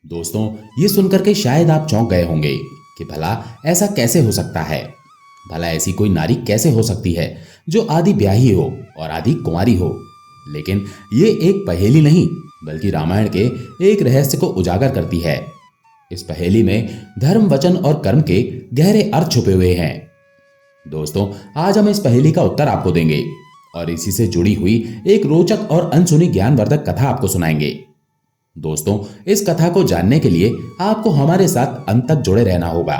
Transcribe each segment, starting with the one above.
दोस्तों, ये सुनकर के शायद आप चौंक गए होंगे कि भला ऐसा कैसे हो सकता है। भला ऐसी कोई नारी कैसे हो सकती है जो आधी ब्याही हो और आधी कुंवारी हो। लेकिन ये एक पहेली नहीं बल्कि रामायण के एक रहस्य को उजागर करती है। इस पहेली में धर्म, वचन और कर्म के गहरे अर्थ छुपे हुए हैं। दोस्तों, आज हम इस पहेली का उत्तर आपको देंगे और इसी से जुड़ी हुई एक रोचक और अनसुनी ज्ञानवर्धक कथा आपको सुनाएंगे। दोस्तों, इस कथा को जानने के लिए आपको हमारे साथ अंत तक जुड़े रहना होगा।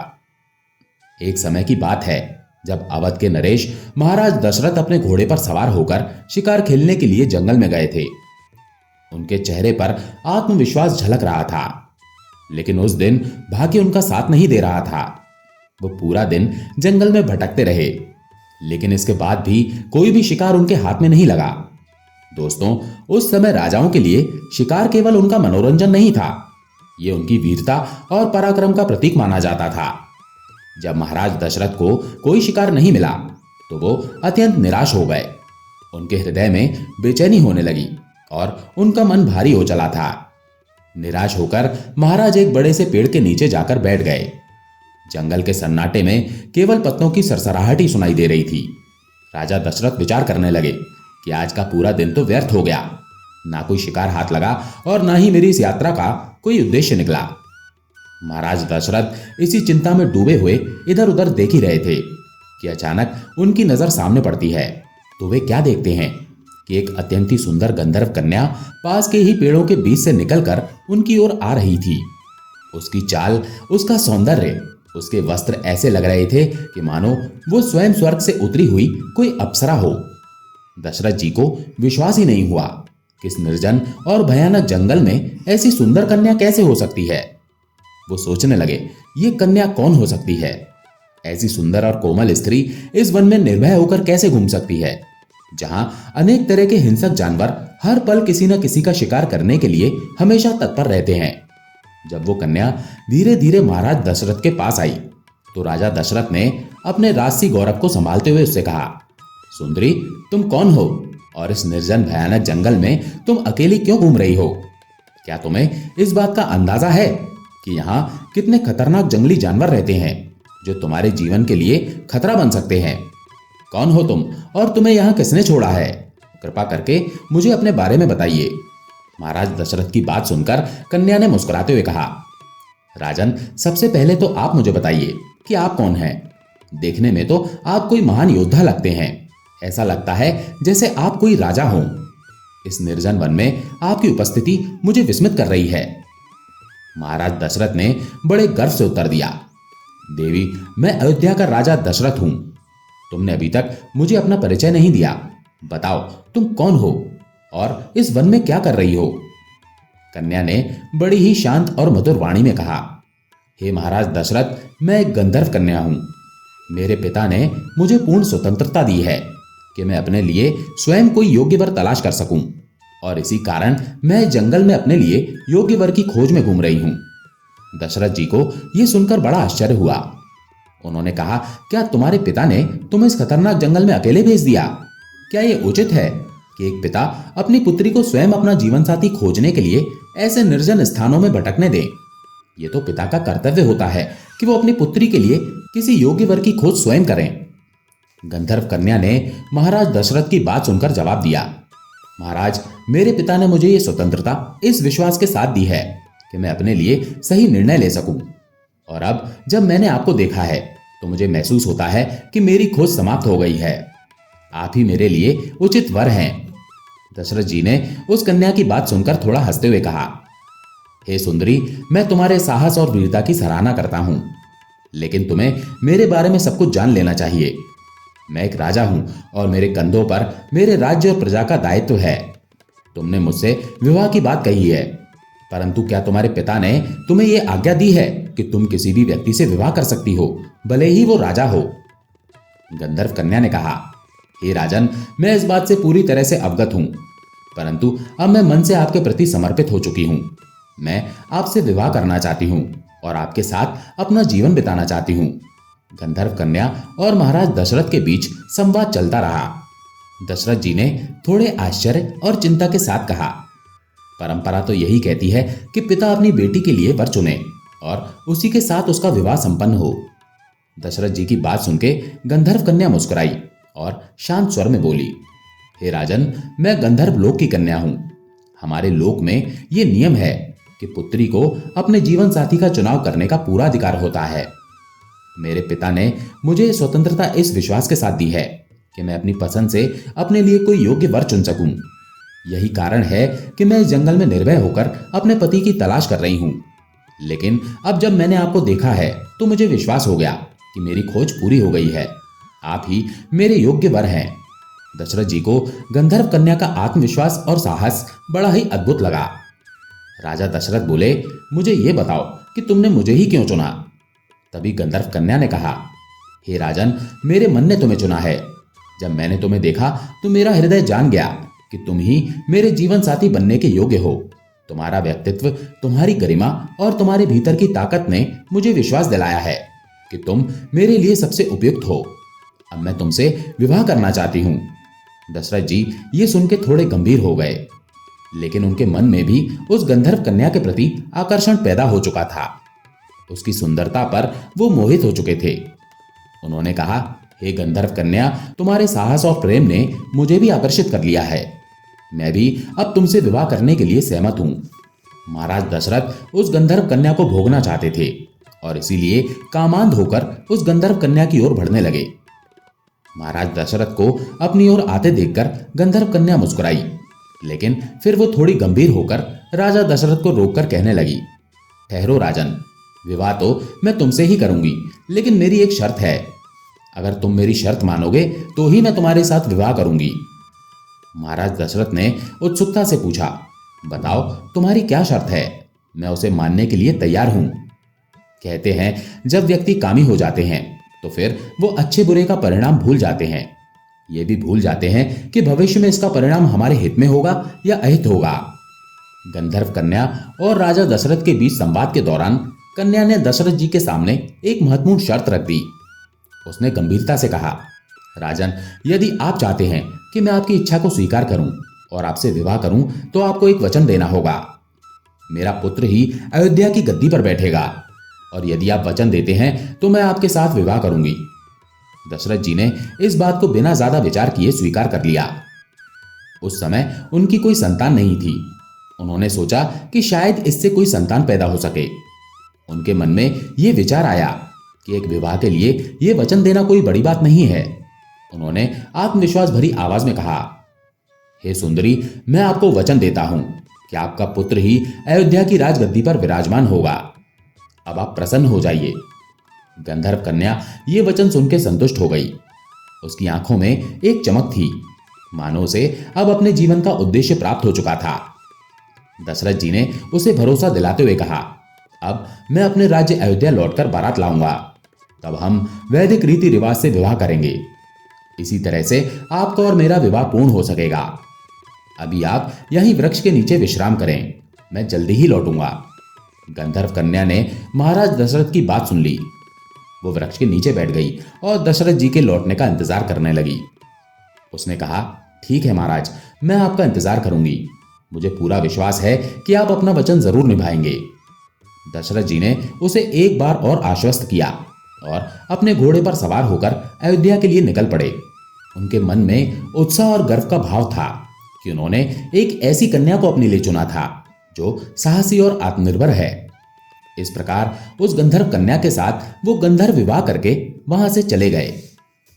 एक समय की बात है जब अवध के नरेश महाराज दशरथ अपने घोड़े पर सवार होकर शिकार खेलने के लिए जंगल में गए थे। उनके चेहरे पर आत्मविश्वास झलक रहा था, लेकिन उस दिन भाग्य उनका साथ नहीं दे रहा था। वो पूरा दिन जंगल में भटकते रहे, लेकिन इसके बाद भी कोई भी शिकार उनके हाथ में नहीं लगा। दोस्तों, उस समय राजाओं के लिए शिकार केवल उनका मनोरंजन नहीं था, ये उनकी वीरता और पराक्रम का प्रतीक माना जाता था। जब महाराज दशरथ को कोई शिकार नहीं मिला तो वो अत्यंत निराश हो गए। उनके हृदय में बेचैनी होने लगी और उनका मन भारी हो चला था। निराश होकर महाराज एक बड़े से पेड़ के नीचे जाकर बैठ गए। जंगल के सन्नाटे में केवल पत्तों की सरसराहट ही सुनाई दे रही थी। राजा दशरथ विचार करने लगे कि आज का पूरा दिन तो व्यर्थ हो गया। ना कोई शिकार हाथ लगा और ना ही मेरी इस यात्रा का कोई उद्देश्य निकला। महाराज दशरथ इसी चिंता में डूबे हुए इधर उधर देख ही रहे थे कि अचानक उनकी नजर सामने पड़ती है। तो वे क्या देखते हैं कि एक अत्यंत ही सुंदर गंधर्व कन्या पास के ही पेड़ों के बीच से निकलकर उनकी ओर आ रही थी। उसकी चाल, उसका सौंदर्य, उसके वस्त्र ऐसे लग रहे थे कि मानो वो स्वयं स्वर्ग से उतरी हुई कोई अप्सरा हो। दशरथ जी को विश्वास ही नहीं हुआ कि इस निर्जन और भयानक जंगल में ऐसी सुंदर कन्या कैसे हो सकती है। वो सोचने लगे, ये कन्या कौन हो सकती है? ऐसी सुंदर और कोमल स्त्री इस वन में निर्भय होकर कैसे घूम सकती है, जहां अनेक तरह के हिंसक जानवर हर पल किसी न किसी का शिकार करने के लिए हमेशा तत्पर रहते हैं। जब वो कन्या धीरे धीरे महाराज दशरथ के पास आई तो राजा दशरथ ने अपने राजसी गौरव को संभालते हुए उससे कहा, सुंदरी, तुम कौन हो और इस निर्जन भयानक जंगल में तुम अकेली क्यों घूम रही हो? क्या तुम्हें इस बात का अंदाजा है कि यहाँ कितने खतरनाक जंगली जानवर रहते हैं जो तुम्हारे जीवन के लिए खतरा बन सकते हैं? कौन हो तुम और तुम्हें यहाँ किसने छोड़ा है? कृपा करके मुझे अपने बारे में बताइए। महाराज दशरथ की बात सुनकर कन्या ने मुस्कुराते हुए कहा, राजन, सबसे पहले तो आप मुझे बताइए कि आप कौन हैं। देखने में तो आप कोई महान योद्धा लगते हैं। ऐसा लगता है जैसे आप कोई राजा हों। इस निर्जन वन में आपकी उपस्थिति मुझे विस्मित कर रही है। महाराज दशरथ ने बड़े गर्व से उत्तर दिया, देवी, मैं अयोध्या का राजा दशरथ हूं। तुमने अभी तक मुझे अपना परिचय नहीं दिया। बताओ, तुम कौन हो और इस वन में क्या कर रही हो? कन्या ने बड़ी ही शांत और मधुर वाणी में कहा, हे महाराज दशरथ, मैं एक गंधर्व कन्या हूं। मेरे पिता ने मुझे पूर्ण स्वतंत्रता दी है कि मैं अपने लिए स्वयं कोई योग्य वर तलाश कर सकूं, और इसी कारण मैं जंगल में अपने लिए योग्य वर की खोज में घूम रही हूं। दशरथ जी को यह सुनकर बड़ा आश्चर्य हुआ। उन्होंने कहा, क्या तुम्हारे पिता ने तुम्हें इस खतरनाक जंगल में अकेले भेज दिया? क्या यह उचित है कि एक पिता अपनी पुत्री को स्वयं अपना जीवन साथी खोजने के लिए ऐसे निर्जन स्थानों में भटकने दे? ये तो पिता का कर्तव्य होता है कि वो अपनी पुत्री के लिए किसी योग्य वर की खोज स्वयं करें। गंधर्व कन्या ने महाराज दशरथ की बात सुनकर जवाब दिया, महाराज, मेरे पिता ने मुझे ये स्वतंत्रता इस विश्वास के साथ दी है कि मैं अपने लिए सही निर्णय ले सकूं। और अब जब मैंने आपको देखा है तो मुझे महसूस होता है कि मेरी खोज समाप्त हो गई है। आप ही मेरे लिए उचित वर हैं। दशरथ जी ने उस कन्या की बात सुनकर थोड़ा हंसते हुए कहा, हे सुंदरी, मैं तुम्हारे साहस और वीरता की सराहना करता हूं, लेकिन तुम्हें मेरे बारे में सब कुछ जान लेना चाहिए। मैं एक राजा हूं और मेरे कंधों पर मेरे राज्य और प्रजा का दायित्व है। तुमने मुझसे विवाह की बात कही है, परंतु क्या तुम्हारे पिता ने तुम्हें यह आज्ञा दी है कि तुम किसी भी व्यक्ति से विवाह कर सकती हो, भले ही वो राजा हो? गंधर्व कन्या ने कहा, हे राजन, मैं इस बात से पूरी तरह से अवगत हूं, परंतु अब मैं मन से आपके प्रति समर्पित हो चुकी हूं। मैं आपसे विवाह करना चाहती हूं और आपके साथ अपना जीवन बिताना चाहती हूं। गंधर्व कन्या और महाराज दशरथ के बीच संवाद चलता रहा। दशरथ जी ने थोड़े आश्चर्य और चिंता के साथ कहा, परंपरा तो यही कहती है कि पिता अपनी बेटी के लिए वर चुने और उसी के साथ उसका विवाह संपन्न हो। दशरथ जी की बात सुनके गंधर्व कन्या मुस्कुराई और शांत स्वर में बोली, हे राजन, मैं गंधर्व लोक की कन्या हूं। हमारे लोक में ये नियम है कि पुत्री को अपने जीवन साथी का चुनाव करने का पूरा अधिकार होता है। मेरे पिता ने मुझे स्वतंत्रता इस विश्वास के साथ दी है कि मैं अपनी पसंद से अपने लिए कोई योग्य वर चुन सकूं। यही कारण है कि मैं इस जंगल में निर्भय होकर अपने पति की तलाश कर रही हूं। लेकिन अब जब मैंने आपको देखा है तो मुझे विश्वास हो गया कि मेरी खोज पूरी हो गई है। आप ही मेरे योग्य वर हैं। दशरथ जी को गंधर्व कन्या का आत्मविश्वास और साहस बड़ा ही अद्भुत लगा। राजा दशरथ बोले, मुझे ये बताओ कि तुमने मुझे ही क्यों चुना? तभी गंधर्व कन्या ने कहा, हे राजन, मेरे मन ने तुम्हें चुना है। जब मैंने तुम्हें देखा तो मेरा हृदय जान गया कि तुम ही मेरे जीवन साथी बनने के योग्य हो। तुम्हारा व्यक्तित्व, तुम्हारी गरिमा और तुम्हारे भीतर की ताकत ने मुझे विश्वास दिलाया है कि तुम मेरे लिए सबसे उपयुक्त हो। अब मैं तुमसे विवाह करना चाहती हूँ। दशरथ जी ये सुन के थोड़े गंभीर हो गए, लेकिन उनके मन में भी उस गंधर्व कन्या के प्रति आकर्षण पैदा हो चुका था। उसकी सुंदरता पर वो मोहित हो चुके थे। उन्होंने कहा, हे गंधर्व कन्या, तुम्हारे साहस और प्रेम ने मुझे भी आकर्षित कर लिया है। मैं भी अब तुमसे विवाह करने के लिए सहमत हूं। महाराज दशरथ उस गंधर्व कन्या को भोगना चाहते थे और इसीलिए कामांध होकर उस गंधर्व कन्या की ओर बढ़ने लगे। महाराज दशरथ को अपनी ओर आते देखकर गंधर्व कन्या मुस्कुराई, लेकिन फिर वो थोड़ी गंभीर होकर राजा दशरथ को रोककर कहने लगी, ठहरो राजन, विवाह तो मैं तुमसे ही करूंगी, लेकिन मेरी एक शर्त है। अगर तुम मेरी शर्त मानोगे तो ही मैं तुम्हारे साथ विवाह करूंगी। महाराज दशरथ ने उत्सुकता से पूछा, बताओ तुम्हारी क्या शर्त है? मैं उसे मानने के लिए तैयार हूं। कहते हैं जब व्यक्ति कामी हो जाते हैं तो फिर वो अच्छे बुरे का परिणाम भूल जाते हैं। ये भी भूल जाते हैं कि भविष्य में इसका परिणाम हमारे हित में होगा या अहित होगा। गंधर्व कन्या और राजा दशरथ के बीच संवाद के दौरान कन्या ने दशरथ जी के सामने एक महत्वपूर्ण शर्त रख दी। उसने गंभीरता से कहा, राजन, यदि आप चाहते हैं कि मैं आपकी इच्छा को स्वीकार करूं और आपसे विवाह करूं तो आपको एक वचन देना होगा। मेरा पुत्र ही अयोध्या की गद्दी पर बैठेगा और यदि आप वचन देते हैं तो मैं आपके साथ विवाह करूंगी। दशरथ जी ने इस बात को बिना ज्यादा विचार किए स्वीकार कर लिया। उस समय उनकी कोई संतान नहीं थी। उन्होंने सोचा कि शायद इससे कोई संतान पैदा हो सके। उनके मन में यह विचार आया कि एक विवाह के लिए यह वचन देना कोई बड़ी बात नहीं है। उन्होंने आत्मविश्वास भरी आवाज में कहा, हे सुंदरी, मैं आपको वचन देता हूं कि आपका पुत्र ही अयोध्या की राजगद्दी पर विराजमान होगा। अब आप प्रसन्न हो जाइए। गंधर्व कन्या ये वचन सुनकर संतुष्ट हो गई। उसकी आंखों में एक चमक थी, मानो उसे अब अपने जीवन का उद्देश्य प्राप्त हो चुका था। दशरथ जी ने उसे भरोसा दिलाते हुए कहा, अब मैं अपने राज्य अयोध्या लौटकर बारात लाऊंगा। तब हम वैदिक रीति रिवाज से विवाह करेंगे। इसी तरह से आपका और मेरा विवाह पूर्ण हो सकेगा। अभी आप यहीं वृक्ष के नीचे विश्राम करें, मैं जल्दी ही लौटूंगा। गंधर्व कन्या ने महाराज दशरथ की बात सुन ली। वो वृक्ष के नीचे बैठ गई और दशरथ जी के लौटने का इंतजार करने लगी। उसने कहा, ठीक है महाराज, मैं आपका इंतजार करूंगी। मुझे पूरा विश्वास है कि आप अपना वचन जरूर निभाएंगे। दशरथ जी ने उसे एक बार और आश्वस्त किया और अपने घोड़े पर सवार होकर अयोध्या के लिए निकल पड़े। उनके मन में उत्साह और गर्व का भाव था कि उन्होंने एक ऐसी कन्या को अपने लिए चुना था जो साहसी और आत्मनिर्भर है। इस प्रकार उस गंधर्व कन्या के साथ वो गंधर्व विवाह करके वहां से चले गए।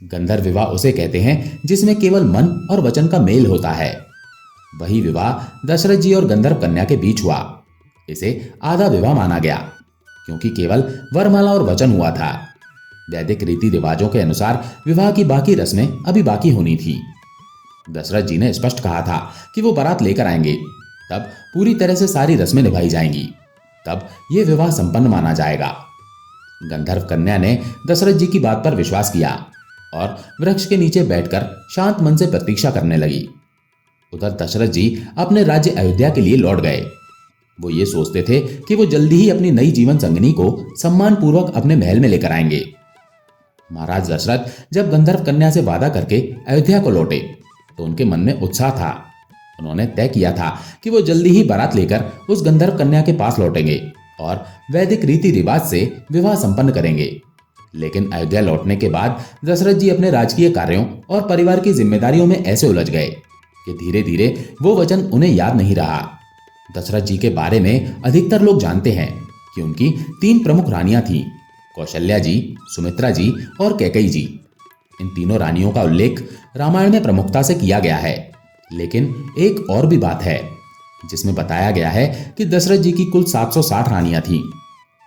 गंधर्व विवाह उसे कहते हैं जिसमें केवल मन और वचन का मेल होता है। वही विवाह दशरथ जी और गंधर्व कन्या के बीच हुआ। इसे आधा विवाह माना गया क्योंकि केवल वरमाला और वचन हुआ था। वैदिक रीति रिवाजों के अनुसार विवाह की बाकी रस्में अभी बाकी होनी थी। दशरथ जी ने स्पष्ट कहा था कि वो बारात लेकर आएंगे, तब पूरी तरह से सारी रस्में निभाई जाएंगी, तब ये विवाह संपन्न माना जाएगा। गंधर्व कन्या ने दशरथ जी की बात पर विश्वास किया और वृक्ष के नीचे बैठकर शांत मन से प्रतीक्षा करने लगी। उधर दशरथ जी अपने राज्य अयोध्या के लिए लौट गए। वो ये सोचते थे कि वो जल्दी ही अपनी नई जीवन संगिनी को सम्मान पूर्वक अपने महल में लेकर आएंगे। महाराज दशरथ जब गंधर्व कन्या से वादा करके अयोध्या को लौटे तो उनके मन में उत्साह था। उन्होंने तय किया था कि वो जल्दी ही बारात लेकर उस गंधर्व कन्या के पास लौटेंगे और वैदिक रीति रिवाज से विवाह संपन्न करेंगे। लेकिन अयोध्या लौटने के बाद दशरथ जी अपने राजकीय कार्यों और परिवार की जिम्मेदारियों में ऐसे उलझ गए कि धीरे धीरे वो वचन उन्हें याद नहीं रहा। दशरथ जी के बारे में अधिकतर लोग जानते हैं कि उनकी 3 प्रमुख रानियां थीं, कौशल्या जी, सुमित्रा जी और कैकेयी जी। इन तीनों रानियों का उल्लेख रामायण में प्रमुखता से किया गया है। लेकिन एक और भी बात है जिसमें बताया गया है कि दशरथ जी की कुल 760 रानियां थीं।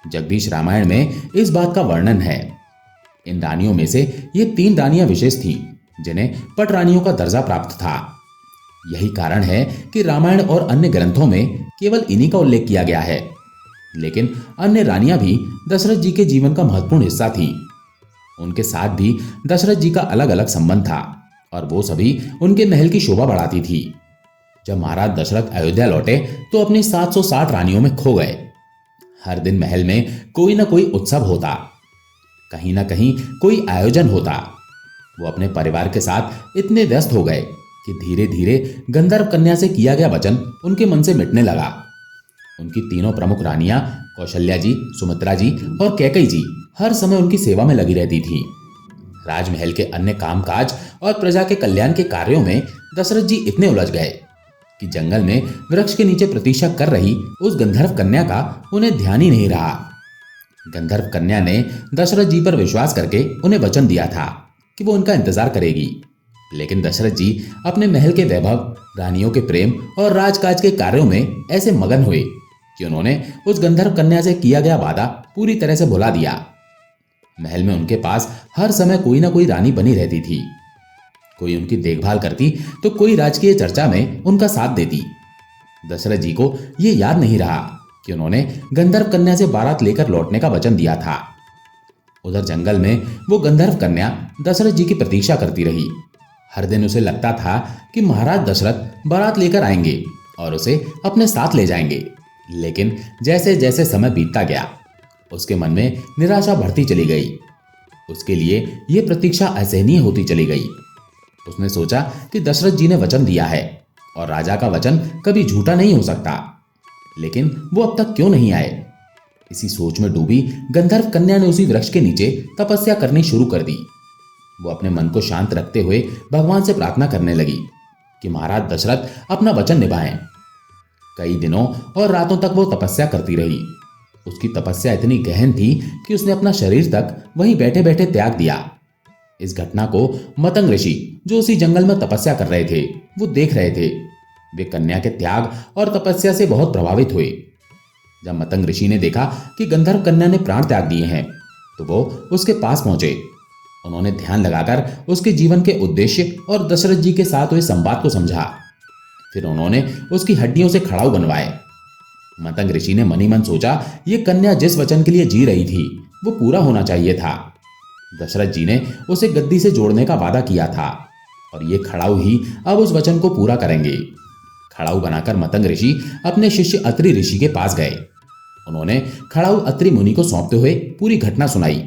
जगदीश रामायण में इस बात का वर्णन है। इन रानियों में से ये 3 रानियां विशेष थीं जिन्हें पट रानियों का दर्जा प्राप्त था। यही कारण है कि रामायण और अन्य ग्रंथों में केवल इन्हीं का उल्लेख किया गया है। लेकिन अन्य रानियां भी दशरथ जी के जीवन का महत्वपूर्ण हिस्सा थीं। उनके साथ भी दशरथ जी का अलग अलग संबंध था और वो सभी उनके महल की शोभा बढ़ाती थी। जब महाराज दशरथ अयोध्या लौटे तो अपनी 760 रानियों में खो गए। हर दिन महल में कोई ना कोई उत्सव होता, कहीं ना कहीं कोई आयोजन होता। वो अपने परिवार के साथ इतने व्यस्त हो गए कि धीरे धीरे गंधर्व कन्या से किया गया वचन उनके मन से मिटने लगा। उनकी तीनों प्रमुख रानियां कौशल्या जी, सुमित्रा जी और कैकेयी जी हर समय उनकी सेवा में लगी रहती थीं। राजमहल के अन्य कामकाज और प्रजा के कल्याण के कार्यों में दशरथ जी इतने उलझ गए कि जंगल में वृक्ष के नीचे प्रतीक्षा कर रही उस गंधर्व कन्या का उन्हें ध्यान ही नहीं रहा। गंधर्व कन्या ने दशरथ जी पर विश्वास करके उन्हें वचन दिया था कि वो उनका इंतजार करेगी। लेकिन दशरथ जी अपने महल के वैभव, रानियों के प्रेम और राजकाज के कार्यों में ऐसे मगन हुए कि उन्होंने उस गंधर्व कन्या से किया गया वादा पूरी तरह से भुला दिया। महल में उनके पास हर समय कोई ना कोई रानी बनी रहती थी। कोई उनकी देखभाल करती तो कोई राजकीय चर्चा में उनका साथ देती। दशरथ जी को यह याद नहीं रहा कि उन्होंने गंधर्व कन्या से बारात लेकर लौटने का वचन दिया था। उधर जंगल में वो गंधर्व कन्या दशरथ जी की प्रतीक्षा करती रही। हर दिन उसे लगता था कि महाराज दशरथ बारात लेकर आएंगे और उसे अपने साथ ले जाएंगे। लेकिन जैसे जैसे समय बीतता गया उसके मन में निराशा बढ़ती चली गई। उसके लिए यह प्रतीक्षा असहनीय होती चली गई। उसने सोचा कि दशरथ जी ने वचन दिया है और राजा का वचन कभी झूठा नहीं हो सकता, लेकिन वो अब तक क्यों नहीं आए। इसी सोच में डूबी गंधर्व कन्या ने उसी वृक्ष के नीचे तपस्या करनी शुरू कर दी। वो अपने मन को शांत रखते हुए भगवान से प्रार्थना करने लगी कि महाराज दशरथ अपना वचन निभाएं। कई दिनों और रातों तक वो तपस्या करती रही। उसकी तपस्या इतनी गहन थी कि उसने अपना शरीर तक वहीं बैठे बैठे त्याग दिया। इस घटना को मतंग ऋषि, जो उसी जंगल में तपस्या कर रहे थे, वो देख रहे थे। वे कन्या के त्याग और तपस्या से बहुत प्रभावित हुए। जब मतंग ऋषि ने देखा कि गंधर्व कन्या ने प्राण त्याग दिए हैं तो वो उसके पास पहुंचे। उन्होंने ध्यान लगाकर उसके जीवन के उद्देश्य और दशरथ जी के साथ हुए संवाद को समझा। फिर उन्होंने उसकी हड्डियों से खड़ाऊ बनवाए। मतंग ऋषि ने मनी मन सोचा, ये कन्या जिस वचन के लिए जी रही थी वो पूरा होना चाहिए था। दशरथ जी ने उसे गद्दी से जोड़ने का वादा किया था और ये खड़ाऊ ही अब उस वचन को पूरा करेंगे। खड़ाऊ बनाकर मतंग ऋषि अपने शिष्य अत्रि ऋषि के पास गए। उन्होंने खड़ाऊ अत्रि मुनि को सौंपते हुए पूरी घटना सुनाई।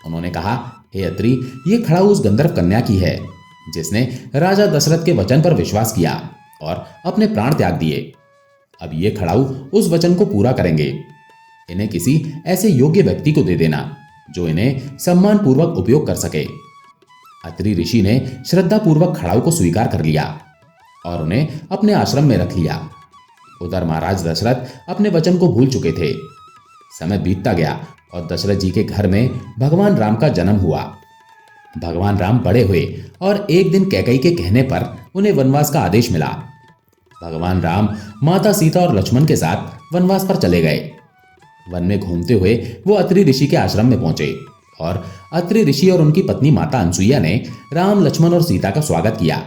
उन्होंने कहा, हे अत्रि, ये खड़ाऊ उस गंधर्व कन्या की है जिसने राजा दशरथ के वचन पर विश्वास किया और अपने प्राण त्याग दिए। अब ये खड़ाऊ उस वचन को पूरा करेंगे। इन्हें किसी ऐसे योग्य व्यक्ति को दे देना जो इन्हें सम्मान पूर्वक उपयोग कर सके। अत्रि ऋषि ने श्रद्धा पूर्वक खड़ाऊ को स्वीकार कर लिया और उन्हें अपने आश्रम में रख लिया। उधर महाराज दशरथ अपने वचन को भूल चुके थे। समय बीतता गया और दशरथ जी के घर में भगवान राम का जन्म हुआ। भगवान राम बड़े हुए और एक दिन कैकेयी के कहने पर उन्हें वनवास का आदेश मिला। भगवान राम माता सीता और लक्ष्मण के साथ वनवास पर चले गए। वन में घूमते हुए वो अत्रि ऋषि के आश्रम में पहुंचे और अत्रि ऋषि और उनकी पत्नी माता अनसुईया ने राम, लक्ष्मण और सीता का स्वागत किया।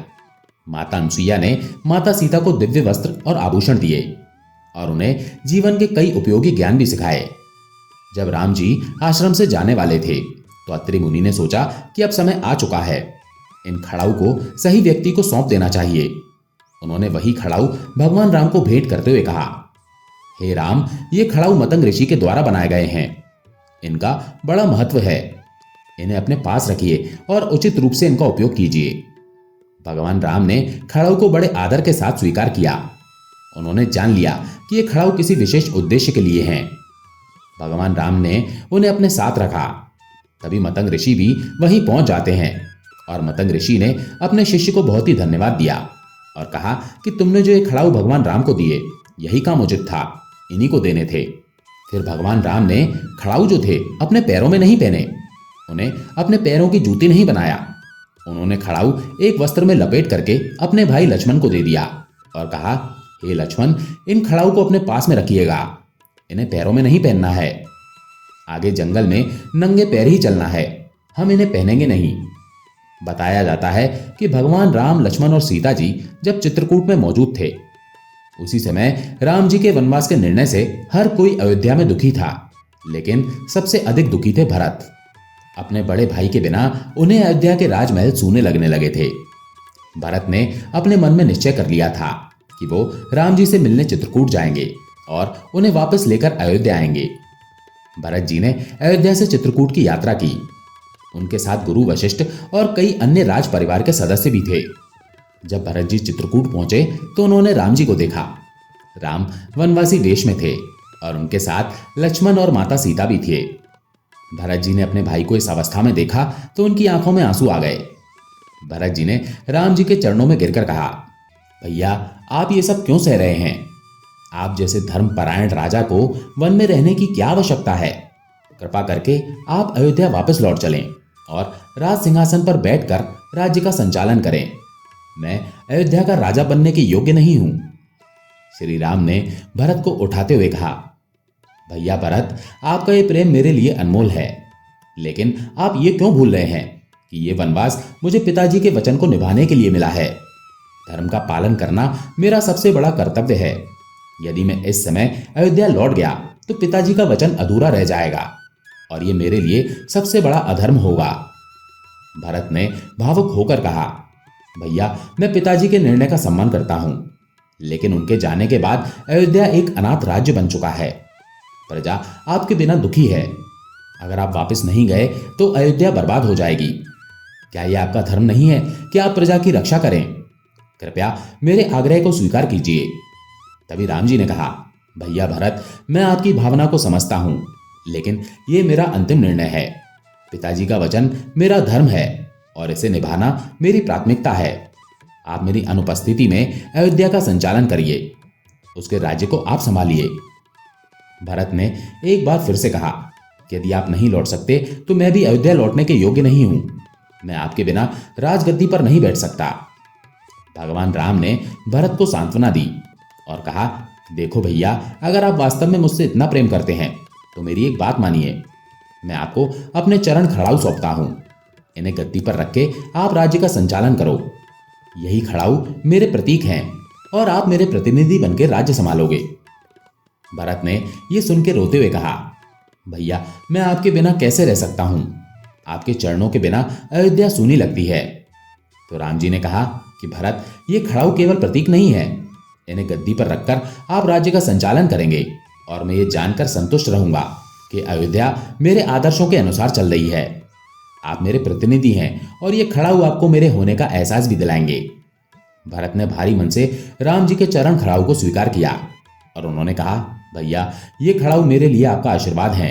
माता अनसुईया ने माता सीता को दिव्य वस्त्र और आभूषण दिए और उन्हें जीवन के कई उपयोगी ज्ञान भी सिखाए। जब राम जी आश्रम से जाने वाले थे तो अत्रि मुनि ने सोचा कि अब समय आ चुका है, इन खड़ाऊ को सही व्यक्ति को सौंप देना चाहिए। उन्होंने वही खड़ाऊ भगवान राम को भेंट करते हुए कहा, हे राम, ये खड़ाऊ मतंग ऋषि के द्वारा बनाए गए हैं। इनका बड़ा महत्व है। इन्हें अपने पास रखिए और उचित रूप से इनका उपयोग कीजिए। भगवान राम ने खड़ाऊ को बड़े आदर के साथ स्वीकार किया। उन्होंने जान लिया कि ये खड़ाऊ किसी विशेष उद्देश्य के लिए हैं। भगवान राम ने उन्हें अपने साथ रखा। तभी मतंग ऋषि भी वहीं पहुंच जाते हैं और मतंग ऋषि ने अपने शिष्य को बहुत ही धन्यवाद दिया और कहा कि तुमने जो ये खड़ाऊ भगवान राम को दिए, यही काम उचित था, इन्हीं को देने थे। फिर भगवान राम ने खड़ाऊ जो थे अपने पैरों में नहीं पहने, उन्हें अपने पैरों की जूती नहीं बनाया। उन्होंने खड़ाऊ एक वस्त्र में लपेट करके अपने भाई लक्ष्मण को दे दिया और कहा, हे लक्ष्मण, इन खड़ाऊ को अपने पास में रखिएगा, इन्हें पैरों में नहीं पहनना है। आगे जंगल में नंगे पैर ही चलना है, हम इन्हें पहनेंगे नहीं। बताया जाता है कि भगवान राम, लक्ष्मण और सीता जी जब चित्रकूट में मौजूद थे, उसी समय राम जी के वनवास के निर्णय से हर कोई अयोध्या में दुखी था, लेकिन सबसे अधिक दुखी थे भरत। अपने बड़े भाई के बिना उन्हें अयोध्या के राजमहल सूने लगने लगे थे। भरत ने अपने मन में निश्चय कर लिया था कि वो राम जी से मिलने चित्रकूट जाएंगे और उन्हें वापस लेकर अयोध्या आएंगे। भरत जी ने अयोध्या से चित्रकूट की यात्रा की। उनके साथ गुरु वशिष्ठ और कई अन्य राज परिवार के सदस्य भी थे। जब भरत जी चित्रकूट पहुंचे तो उन्होंने राम जी को देखा। राम वनवासी वेश में थे और उनके साथ लक्ष्मण और माता सीता भी थे। भरत जी ने अपने भाई को इस अवस्था में देखा तो उनकी आंखों में आंसू आ गए। भरत जी ने राम जी के चरणों में गिरकर कहा, भैया, आप ये सब क्यों सह रहे हैं? आप जैसे धर्मपरायण राजा को वन में रहने की क्या आवश्यकता है? कृपा करके आप अयोध्या वापस लौट चलें और राज सिंहासन पर बैठकर राज्य का संचालन करें। मैं अयोध्या का राजा बनने के योग्य नहीं हूं। श्री राम ने भरत को उठाते हुए कहा, भैया भरत, आपका ये प्रेम मेरे लिए अनमोल है, लेकिन आप ये क्यों भूल रहे हैं कि ये वनवास मुझे पिताजी के वचन को निभाने के लिए मिला है। धर्म का पालन करना मेरा सबसे बड़ा कर्तव्य है। यदि मैं इस समय अयोध्या लौट गया तो पिताजी का वचन अधूरा रह जाएगा और ये मेरे लिए सबसे बड़ा अधर्म होगा। भरत ने भावुक होकर कहा, भैया, मैं पिताजी के निर्णय का सम्मान करता हूं, लेकिन उनके जाने के बाद अयोध्या एक अनाथ राज्य बन चुका है। प्रजा आपके बिना दुखी है। अगर आप वापस नहीं गए तो अयोध्या बर्बाद हो जाएगी। क्या यह आपका धर्म नहीं है कि आप प्रजा की रक्षा करें? कृपया मेरे आग्रह को स्वीकार कीजिए। तभी राम जी ने कहा, भैया भरत, मैं आपकी भावना को समझता हूं, लेकिन यह मेरा अंतिम निर्णय है। पिताजी का वचन मेरा धर्म है और इसे निभाना मेरी प्राथमिकता है। आप मेरी अनुपस्थिति में अयोध्या का संचालन करिए, उसके राज्य को आप संभालिए। भरत ने एक बार फिर से कहा कि यदि आप नहीं लौट सकते तो मैं भी अयोध्या लौटने के योग्य नहीं हूं। मैं आपके बिना राजगद्दी पर नहीं बैठ सकता। भगवान राम ने भरत को सांत्वना दी और कहा, देखो भैया, अगर आप वास्तव में मुझसे इतना प्रेम करते हैं तो मेरी एक बात मानिए। मैं आपको अपने चरण खड़ाऊ सौंपता हूं। इन्हें गद्दी पर रख के आप राज्य का संचालन करो। यही खड़ाऊ मेरे प्रतीक हैं और आप मेरे प्रतिनिधि बनकर राज्य संभालोगे। भरत ने यह सुन के रोते हुए कहा, भैया, मैं आपके बिना कैसे रह सकता हूं? आपके चरणों के बिना अयोध्या सूनी लगती है। तो राम जी ने कहा कि भरत, ये खड़ाऊ केवल प्रतीक नहीं है। इन्हें गद्दी पर रखकर आप राज्य का संचालन करेंगे और मैं ये जानकर संतुष्ट रहूंगा कि अयोध्या मेरे आदर्शों के अनुसार चल रही है। आप मेरे प्रतिनिधि हैं और ये खड़ाऊ आपको मेरे होने का एहसास भी दिलाएंगे। भरत ने भारी मन से राम जी के चरण खड़ाऊ को स्वीकार किया और उन्होंने कहा, भैया, ये खड़ाऊ मेरे लिए आपका आशीर्वाद है।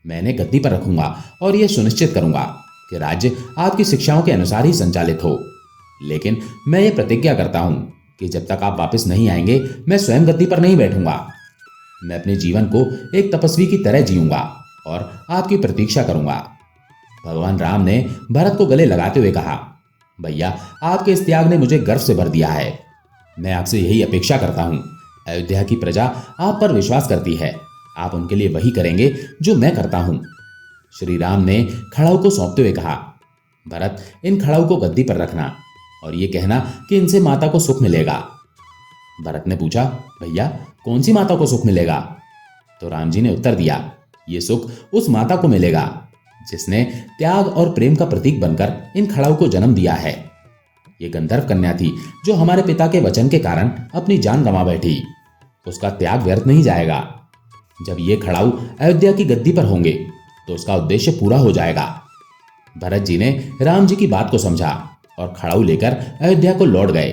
मैं इन्हें गद्दी पर रखूंगा और यह सुनिश्चित करूंगा कि राज्य आपकी शिक्षाओं के अनुसार ही संचालित हो। लेकिन मैं ये प्रतिज्ञा करता हूं कि जब तक आप वापस नहीं आएंगे, मैं स्वयं गद्दी पर नहीं बैठूंगा। मैं अपने जीवन को एक तपस्वी की तरह जीऊंगा और आपकी प्रतीक्षा करूंगा। भगवान राम ने भरत को गले लगाते हुए कहा, भैया, आपके इस त्याग ने मुझे गर्व से भर दिया है। मैं आपसे यही अपेक्षा करता हूं। अयोध्या की प्रजा आप पर विश्वास करती है। आप उनके लिए वही करेंगे जो मैं करता हूं। श्री राम ने खड़ाऊ को सौंपते हुए कहा, भरत, इन खड़ाऊ को गद्दी पर रखना और ये कहना कि इनसे माता को सुख मिलेगा। भरत ने पूछा, भैया, कौन सी माता को सुख मिलेगा? तो राम जी ने उत्तर दिया, ये सुख उस माता को मिलेगा जिसने त्याग और प्रेम का प्रतीक बनकर इन खड़ाऊ को जन्म दिया है। ये गंधर्व कन्या थी जो हमारे पिता के वचन के कारण अपनी जान गंवा बैठी। उसका त्याग व्यर्थ नहीं जाएगा। जब ये खड़ाऊ अयोध्या की गद्दी पर होंगे तो उसका उद्देश्य पूरा हो जाएगा। भरत जी ने राम जी की बात को समझा और खड़ाऊ लेकर अयोध्या को लौट गए।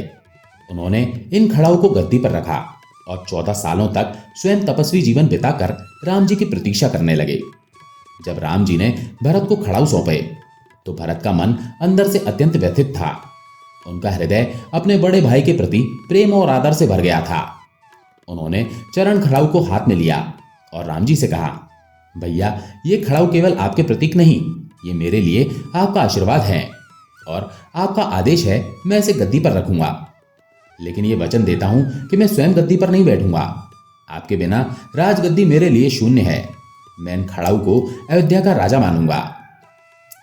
उन्होंने इन खड़ाऊ को गद्दी पर रखा और 14 सालों तक स्वयं तपस्वी जीवन बिताकर राम जी की प्रतीक्षा करने लगे। जब राम जी ने भरत को खड़ाऊ सौंपे तो भरत का मन अंदर से अत्यंत व्यथित था। उनका हृदय अपने बड़े भाई के प्रति प्रेम और आदर से भर गया था। उन्होंने चरण खड़ाऊ को हाथ में लिया और राम जी से कहा, भैया, ये खड़ाऊ केवल आपके प्रतीक नहीं, ये मेरे लिए आपका आशीर्वाद है और आपका आदेश है। मैं इसे गद्दी पर रखूंगा, लेकिन ये वचन देता हूं कि मैं स्वयं गद्दी पर नहीं बैठूंगा। आपके बिना राजगद्दी मेरे लिए शून्य है। मैं इन खड़ाऊ को अयोध्या का राजा मानूंगा।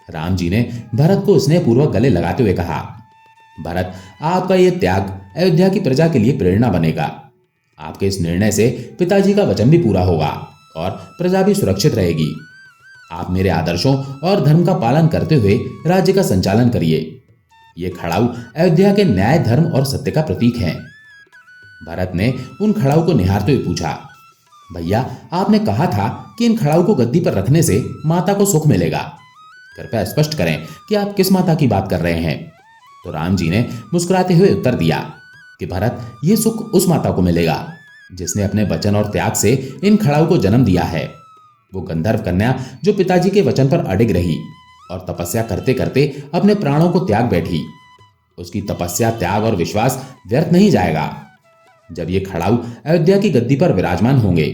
राम जी ने भरत को स्नेहपूर्वक गले लगाते हुए कहा, भरत, आपका यह त्याग अयोध्या की प्रजा के लिए प्रेरणा बनेगा। आपके इस निर्णय से पिताजी का वचन भी पूरा होगा और प्रजा भी सुरक्षित रहेगी। आप मेरे आदर्शों और धर्म का पालन करते हुए राज्य का संचालन करिए। ये खड़ाऊ अयोध्या के न्याय, धर्म और सत्य का प्रतीक हैं। भरत ने उन खड़ाऊ को निहारते हुए पूछा, भैया, आपने कहा था कि इन खड़ाऊ को गद्दी पर रखने से माता को सुख मिलेगा। कृपया स्पष्ट करें कि आप किस माता की बात कर रहे हैं। तो राम जी ने मुस्कुराते हुए उत्तर दिया कि भरत, ये सुख उस माता को मिलेगा जिसने अपने वचन और त्याग से इन खड़ाऊ को जन्म दिया है। वो गंधर्व कन्या जो पिताजी के वचन पर अडिग रही और तपस्या करते करते अपने प्राणों को त्याग बैठी। उसकी तपस्या, त्याग और विश्वास व्यर्थ नहीं जाएगा। जब ये खड़ाऊ अयोध्या की गद्दी पर विराजमान होंगे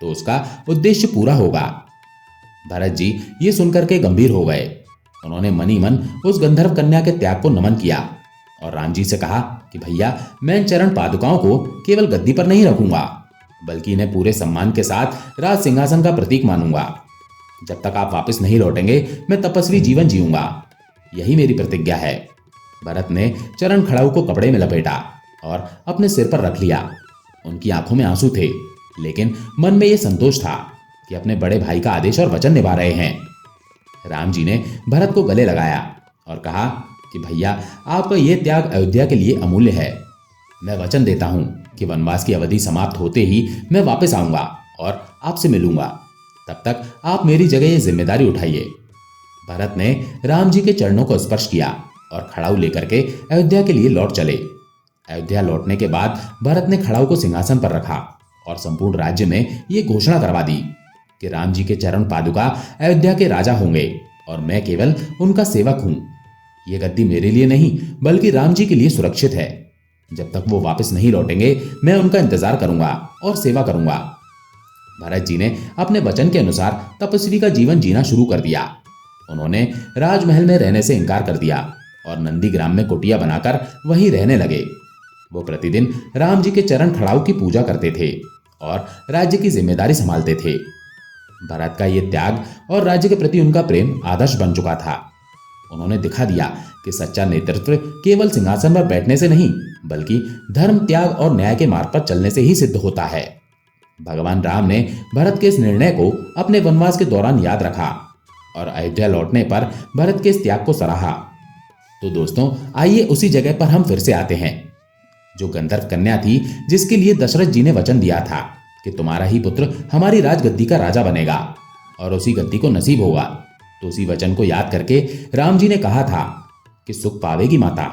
तो उसका उद्देश्य पूरा होगा। भरत जी ये सुनकर के गंभीर हो गए। उन्होंने मनी मन उस गंधर्व कन्या के त्याग को नमन किया और राम जी से कहा कि भैया, मैं इन चरण पादुकाओं को केवल गद्दी पर नहीं रखूंगा, बल्कि इन्हें पूरे सम्मान के साथ राज सिंहासन का प्रतीक मानूंगा। जब तक आप वापस नहीं लौटेंगे, मैं तपस्वी जीवन जीऊंगा। यही मेरी प्रतिज्ञा है। भरत ने चरण खड़ाऊ को कपड़े में लपेटा और अपने सिर पर रख लिया। उनकी आंखों में आंसू थे, लेकिन मन में यह संतोष था कि अपने बड़े भाई का आदेश और वचन निभा रहे हैं। राम जी ने भरत को गले लगाया और कहा कि भैया, आपका यह त्याग अयोध्या के लिए अमूल्य है। मैं वचन देता हूं कि वनवास की अवधि समाप्त होते ही मैं वापस आऊंगा और आपसे मिलूंगा। तब तक आप मेरी जगह ये जिम्मेदारी उठाइए। भरत ने राम जी के चरणों को स्पर्श किया और खड़ाऊ लेकर के अयोध्या के लिए लौट चले। अयोध्या लौटने के बाद भरत ने खड़ाऊ को सिंहासन पर रखा और संपूर्ण राज्य में ये घोषणा करवा दी कि राम जी के चरण पादुका अयोध्या के राजा होंगे और मैं केवल उनका सेवक हूं। ये गद्दी मेरे लिए नहीं, बल्कि राम जी के लिए सुरक्षित है। जब तक वो वापस नहीं लौटेंगे, मैं उनका इंतजार करूंगा और सेवा करूंगा। भरत जी ने अपने वचन के अनुसार तपस्वी का जीवन जीना शुरू कर दिया। उन्होंने राजमहल में रहने से इनकार कर दिया और नंदीग्राम में कुटिया बनाकर वहीं रहने लगे। वो प्रतिदिन राम जी के चरण खड़ाऊ की पूजा करते थे और राज्य की जिम्मेदारी संभालते थे। भरत का ये त्याग और राज्य के प्रति उनका प्रेम आदर्श बन चुका था। उन्होंने दिखा दिया कि सच्चा नेतृत्व केवल सिंहासन पर बैठने से नहीं, बल्कि धर्म, त्याग और न्याय के मार्ग पर चलने से ही सिद्ध होता है। भगवान राम ने भरत के इस निर्णय को अपने वनवास के दौरान याद रखा और अयोध्या लौटने पर भरत के इस त्याग को सराहा। तो दोस्तों, आइए उसी जगह पर हम फिर से आते हैं। जो गंधर्व कन्या थी, जिसके लिए दशरथ जी ने वचन दिया था कि तुम्हारा ही पुत्र हमारी राजगद्दी का राजा बनेगा और उसी गद्दी को नसीब होगा, तो उसी वचन को याद करके राम जी ने कहा था कि सुख पावेगी माता,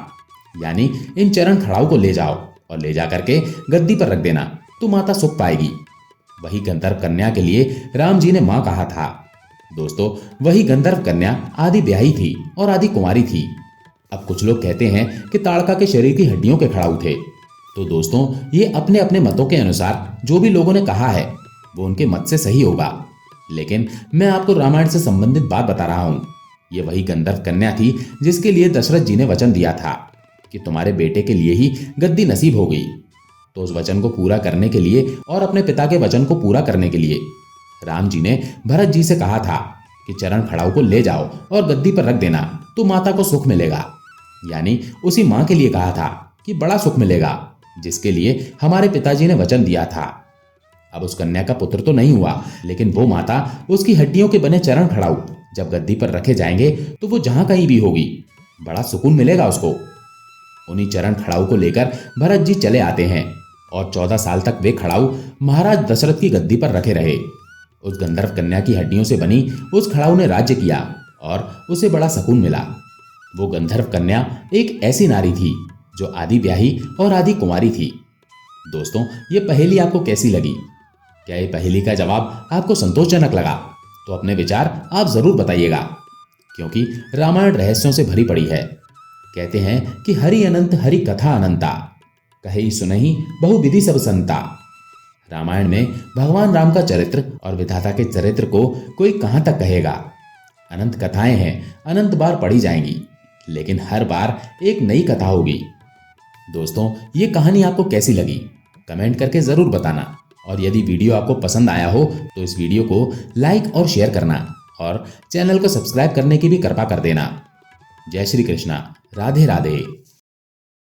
यानी इन चरण खड़ाऊ को ले जाओ और ले जा करके गद्दी पर रख देना, तो माता सुख पाएगी। वही गंधर्व कन्या के लिए राम जी ने मां कहा था। दोस्तों, वही गंधर्व कन्या आदि ब्याही थी और आदि कुंवारी थी। अब कुछ लोग कहते हैं कि ताड़का के शरीर की हड्डियों के खड़ाऊ थे। तो दोस्तों, ये अपने अपने मतों के अनुसार जो भी लोगों ने कहा है वो उनके मत से सही होगा, लेकिन मैं आपको रामायण से संबंधित बात बता रहा हूं। ये वही गंधर्व कन्या थी जिसके लिए दशरथ जी ने वचन दिया था कि तुम्हारे बेटे के लिए ही गद्दी नसीब होगी। तो उस वचन को पूरा करने के लिए और अपने पिता के वचन को पूरा करने के लिए राम जी ने भरत जी से कहा था कि चरण खड़ाऊ को ले जाओ और गद्दी पर रख देना, तो माता को सुख मिलेगा। यानी उसी मां के लिए कहा था कि बड़ा सुख मिलेगा, जिसके लिए हमारे पिताजी ने वचन दिया था। अब उस कन्या का पुत्र तो नहीं हुआ, लेकिन वो माता, उसकी हड्डियों के बने चरण खड़ाऊ जब गद्दी पर रखे जाएंगे तो वो जहां कहीं भी होगी, बड़ा सुकून मिलेगा उसको। उन्हीं चरण खड़ाऊ को लेकर भरत जी चले आते हैं और 14 साल तक वे खड़ाऊ महाराज दशरथ की गद्दी पर रखे रहे। उस गंधर्व कन्या की हड्डियों से बनी उस खड़ाऊ ने राज्य किया और उसे बड़ा सुकून मिला। वो गंधर्व कन्या एक ऐसी नारी थी जो आधी ब्याही और आधी कुंवारी थी। दोस्तों, ये पहेली आपको कैसी लगी? क्या ये पहेली का जवाब आपको संतोषजनक लगा? तो अपने विचार आप जरूर बताइएगा, क्योंकि रामायण रहस्यों से भरी पड़ी है। कहते हैं कि हरि अनंत हरि कथा अनंता, कही सुनहि बहुविधि सब संता। रामायण में भगवान राम का चरित्र और विधाता के चरित्र को कोई कहां तक कहेगा। अनंत कथाएं हैं, अनंत बार पढ़ी जाएंगी, लेकिन हर बार एक नई कथा होगी। दोस्तों, ये कहानी आपको कैसी लगी? कमेंट करके जरूर बताना। और यदि वीडियो आपको पसंद आया हो तो इस वीडियो को लाइक और शेयर करना और चैनल को सब्सक्राइब करने की भी कृपा कर देना। जय श्री कृष्णा, राधे राधे।